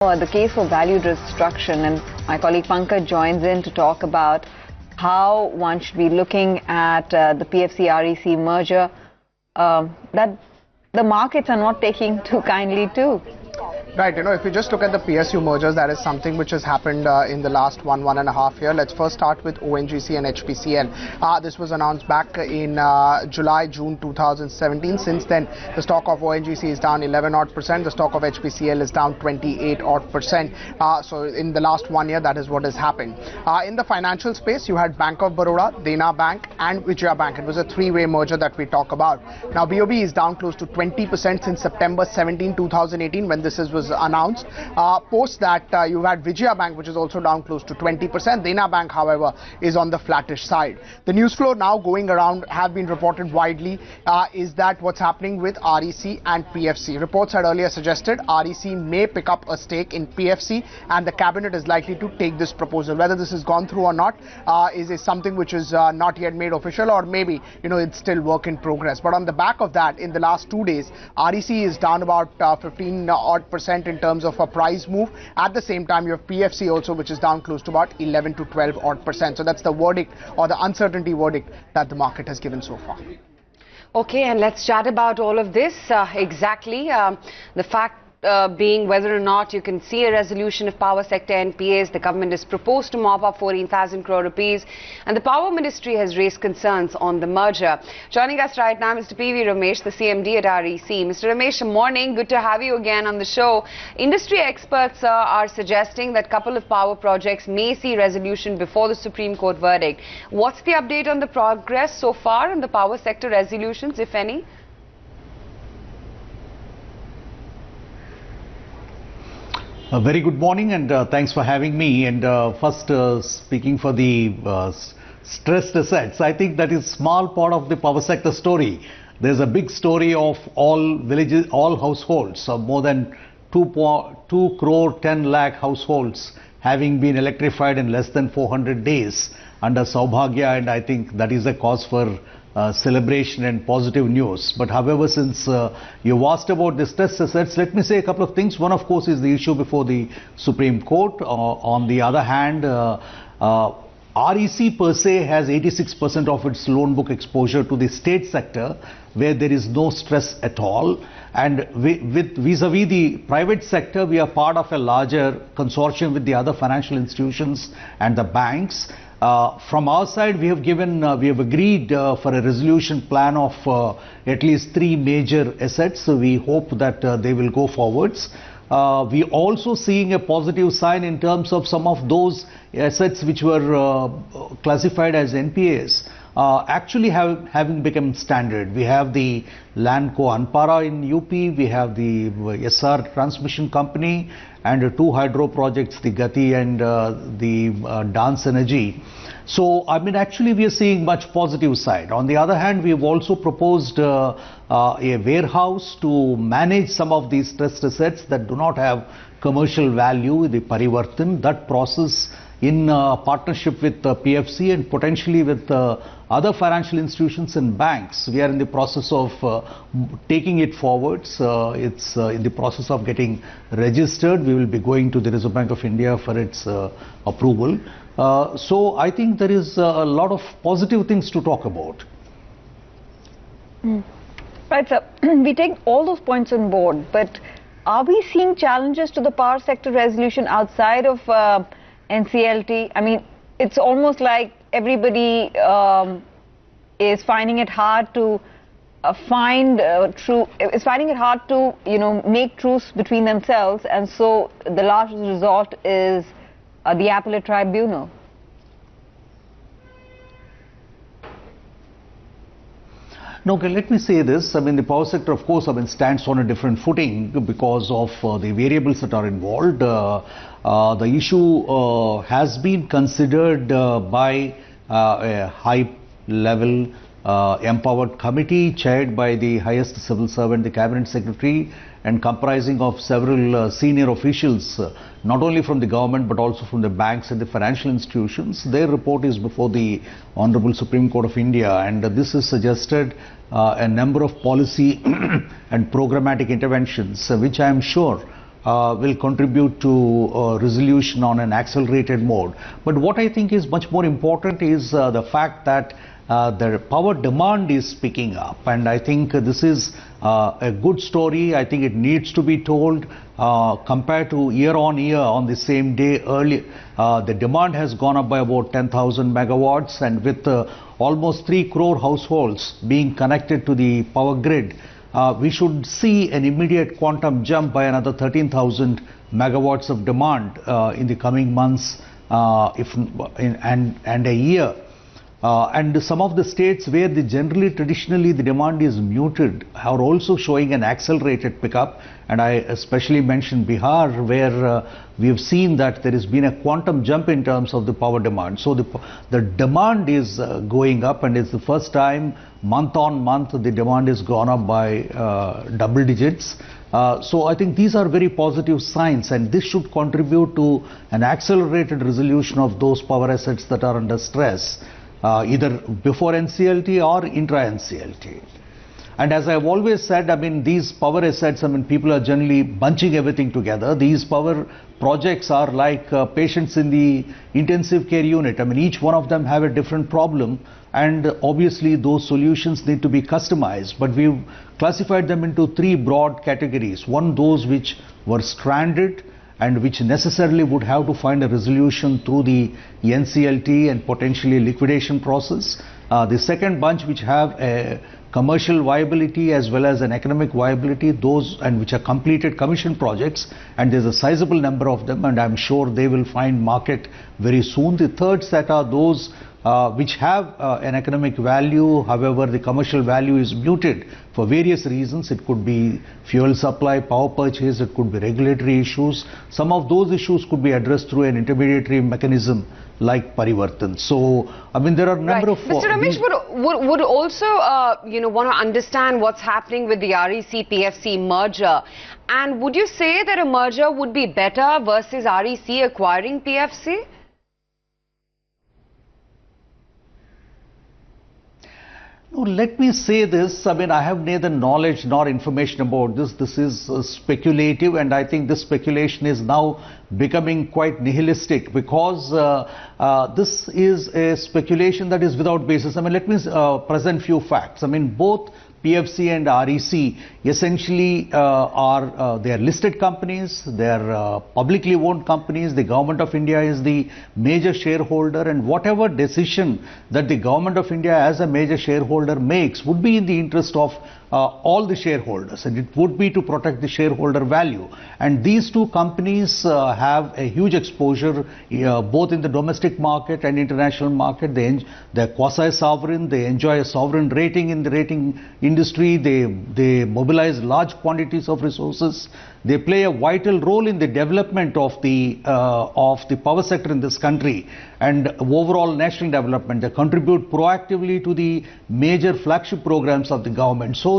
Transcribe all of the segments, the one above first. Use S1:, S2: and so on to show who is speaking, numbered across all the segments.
S1: The case for value destruction, and my colleague Pankaj joins in to talk about how one should be looking at the PFC-REC merger that the markets are not taking too kindly to.
S2: Right, if you just look at the PSU mergers, that is something which has happened in the last one and a half year. Let's first start with ONGC and HPCL. This was announced back in June 2017. Since then, the stock of ONGC is down 11%. The stock of HPCL is down 28%. So in the last 1 year, that is what has happened. In the financial space, you had Bank of Baroda, Dena Bank and Vijaya Bank. It was a three-way merger that we talk about. Now, BOB is down close to 20% since September 17, 2018, when this was announced. Post that, you had Vijaya Bank, which is also down close to 20%. Dena Bank, however, is on the flattish side. The news flow now going around have been reported widely is that what's happening with REC and PFC. Reports had earlier suggested REC may pick up a stake in PFC and the cabinet is likely to take this proposal. Whether this has gone through or not is something which is not yet made official, or maybe it's still work in progress. But on the back of that, in the last 2 days, REC is down about 15% in terms of a price move. At the same time, you have PFC also, which is down close to about 11 to 12%. So that's the verdict, or the uncertainty verdict, that the market has given so far.
S3: Okay, and let's chat about all of this. Exactly. The fact being whether or not you can see a resolution of power sector NPAs. The government has proposed to mop up 14,000 crore rupees, and the Power Ministry has raised concerns on the merger. Joining us right now, Mr. PV Ramesh, the CMD at REC. Mr. Ramesh, morning. Good to have you again on the show. Industry experts are suggesting that a couple of power projects may see resolution before the Supreme Court verdict. What's the update on the progress so far on the power sector resolutions, if any?
S4: A very good morning, and thanks for having me. And first, speaking for the stressed assets, I think that is small part of the power sector story. There's a big story of all villages, all households, more than 2 crore 10 lakh households having been electrified in less than 400 days under Saubhagya, and I think that is a cause for celebration and positive news. But however, since you asked about the stress assets, let me say a couple of things. One, of course, is the issue before the Supreme Court. On the other hand, REC per se has 86% of its loan book exposure to the state sector, where there is no stress at all. And vis-a-vis the private sector, we are part of a larger consortium with the other financial institutions and the banks. From our side, we have agreed for a resolution plan of at least 3 major assets. So we hope that they will go forwards. We also seeing a positive sign in terms of some of those assets which were classified as NPAs. Actually having become standard. We have the Landco Anpara in UP, we have the SR Transmission Company, and 2 hydro projects, the Gati and the Dance Energy. So, I mean, actually we are seeing much positive side. On the other hand, we have also proposed a warehouse to manage some of these stressed assets that do not have commercial value, the Parivartan. That process in partnership with PFC and potentially with other financial institutions and banks. We are in the process of taking it forwards. It's in the process of getting registered. We will be going to the Reserve Bank of India for its approval. So I think there is a lot of positive things to talk about.
S1: Right, sir. We take all those points on board, but are we seeing challenges to the power sector resolution outside of NCLT? I mean, it's almost like everybody is finding it hard to make truce between themselves, and so the last resort is the appellate tribunal.
S4: No, okay, let me say this. I mean, the power sector, of course, stands on a different footing because of the variables that are involved. The issue has been considered by a high-level empowered committee chaired by the highest civil servant, the cabinet secretary, and comprising of several senior officials, not only from the government but also from the banks and the financial institutions. Their report is before the Honorable Supreme Court of India, and this has suggested a number of policy and programmatic interventions, which I am sure will contribute to resolution on an accelerated mode. But what I think is much more important is the fact that the power demand is picking up, and I think this is a good story. I think it needs to be told. Compared to year on year on the same day earlier, the demand has gone up by about 10,000 megawatts, and with almost 3 crore households being connected to the power grid, we should see an immediate quantum jump by another 13,000 megawatts of demand in the coming months and a year. And some of the states where traditionally the demand is muted are also showing an accelerated pickup, and I especially mentioned Bihar, where we have seen that there has been a quantum jump in terms of the power demand. So the demand is going up, and it's the first time month on month the demand has gone up by double digits. So I think these are very positive signs, and this should contribute to an accelerated resolution of those power assets that are under stress, either before NCLT or intra-NCLT. And as I've always said, I mean, these power assets, I mean, people are generally bunching everything together. These power projects are like patients in the intensive care unit. I mean, each one of them have a different problem, and obviously those solutions need to be customized. But we've classified them into 3 broad categories. One, those which were stranded and which necessarily would have to find a resolution through the NCLT and potentially liquidation process. The second bunch, which have a commercial viability as well as an economic viability, those and which are completed commission projects, and there's a sizable number of them, and I'm sure they will find market very soon. The third set are those which have an economic value, however the commercial value is muted for various reasons. It could be fuel supply, power purchase, it could be regulatory issues. Some of those issues could be addressed through an intermediary mechanism like Parivartan. So, I mean, there are a number of...
S3: Mr. Ramesh would also, want to understand what's happening with the REC-PFC merger. And would you say that a merger would be better versus REC acquiring PFC?
S4: No, let me say this. I mean, I have neither knowledge nor information about this. This is speculative, and I think this speculation is now becoming quite nihilistic, because this is a speculation that is without basis. I mean, let me present few facts. I mean, both PFC and REC essentially they are listed companies, they are publicly owned companies. The Government of India is the major shareholder, and whatever decision that the Government of India as a major shareholder makes would be in the interest of all the shareholders, and it would be to protect the shareholder value. And these two companies have a huge exposure both in the domestic market and international market. They're quasi-sovereign, they enjoy a sovereign rating in the rating industry, they mobilize large quantities of resources, they play a vital role in the development of the power sector in this country and overall national development. They contribute proactively to the major flagship programs of the government. So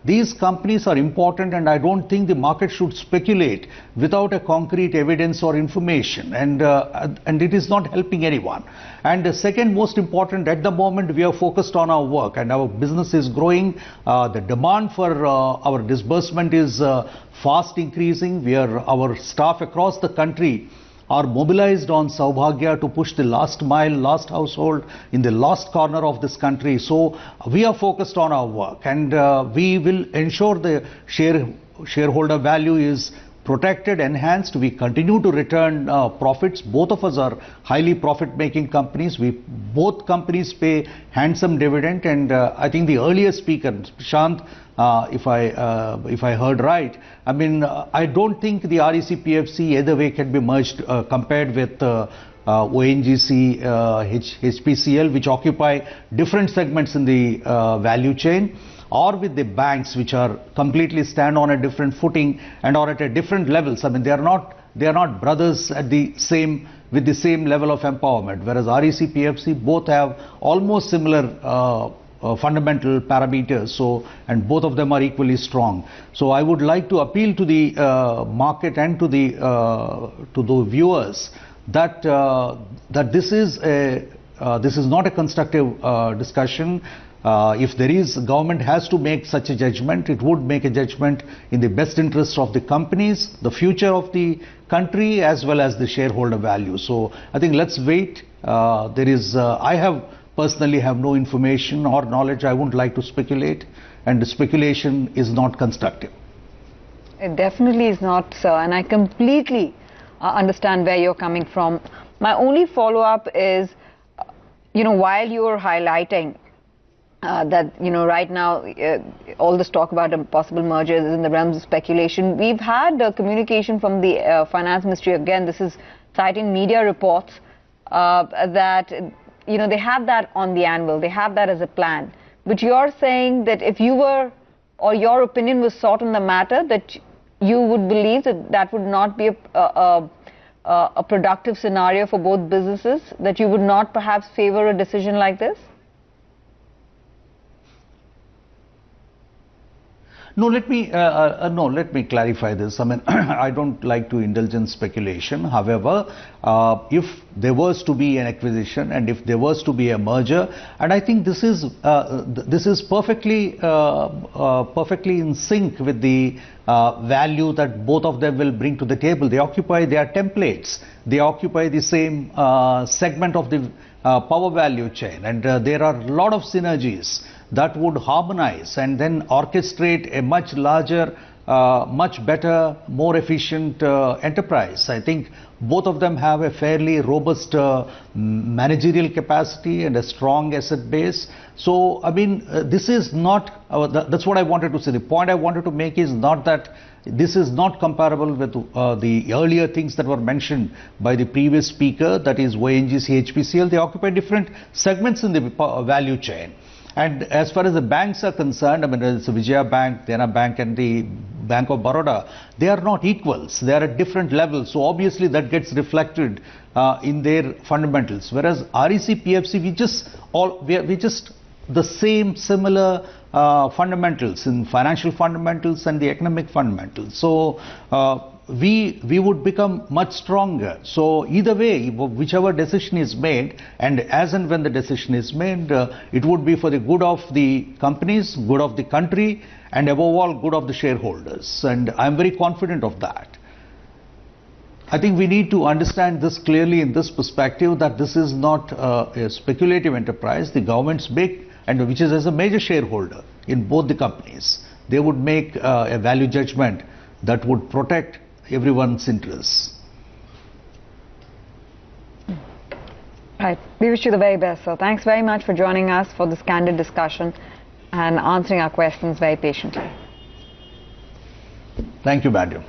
S4: these companies are important, and I don't think the market should speculate without a concrete evidence or information, and it is not helping anyone. And the second most important, at the moment we are focused on our work, and our business is growing. The demand for our disbursement is fast increasing. Our staff across the country are mobilized on Saubhagya to push the last mile, last household in the last corner of this country. So we are focused on our work, and we will ensure the shareholder value is protected, enhanced. We continue to return profits. Both of us are highly profit-making companies. Both companies pay handsome dividend, and I think the earlier speaker, Prashant, if I heard right, I mean, I don't think the REC-PFC either way can be merged compared with ONGC-HPCL, which occupy different segments in the value chain, or with the banks, which are completely stand on a different footing and are at a different levels. I mean, they are not brothers with the same level of empowerment, whereas REC-PFC both have almost similar fundamental parameters, and both of them are equally strong. So I would like to appeal to the market and to the viewers that this is not a constructive discussion. If there is, government has to make such a judgment, it would make a judgment in the best interest of the companies, the future of the country, as well as the shareholder value. So I think let's wait. I have personally have no information or knowledge. I wouldn't like to speculate, and the speculation is not constructive.
S1: It definitely is not, sir, and I completely understand where you're coming from. My only follow-up is, while you're highlighting that, right now, all this talk about a possible merger is in the realms of speculation, we've had communication from the Finance Ministry, again, this is citing media reports, that, they have that on the anvil, they have that as a plan. But you're saying that if you were, or your opinion was sought on the matter, that you would believe that that would not be a productive scenario for both businesses, that you would not perhaps favor a decision like this?
S4: No, let me clarify this. I mean, I don't like to indulge in speculation. However, if there was to be an acquisition and if there was to be a merger, and I think this is perfectly in sync with the value that both of them will bring to the table. They occupy their templates. They occupy the same segment of the power value chain, and there are a lot of synergies that would harmonize and then orchestrate a much larger, much better, more efficient enterprise. I think both of them have a fairly robust managerial capacity and a strong asset base. So, I mean, this is not, that's what I wanted to say. The point I wanted to make is not that this is not comparable with the earlier things that were mentioned by the previous speaker, that is ONGC-HPCL. They occupy different segments in the value chain. And as far as the banks are concerned, I mean, it's Vijaya Bank, Dena Bank and the Bank of Baroda, they are not equals. They are at different levels. So obviously that gets reflected in their fundamentals. Whereas REC-PFC, we just the same similar fundamentals in financial fundamentals and the economic fundamentals. So we would become much stronger. So either way, whichever decision is made, and as and when the decision is made, it would be for the good of the companies, good of the country, and above all, good of the shareholders. And I'm very confident of that. I think we need to understand this clearly in this perspective, that this is not a speculative enterprise. The government's big, and which is as a major shareholder in both the companies. They would make a value judgment that would protect everyone's interests.
S1: Right. We wish you the very best, sir. Thanks very much for joining us for this candid discussion and answering our questions very patiently.
S4: Thank you, Madam.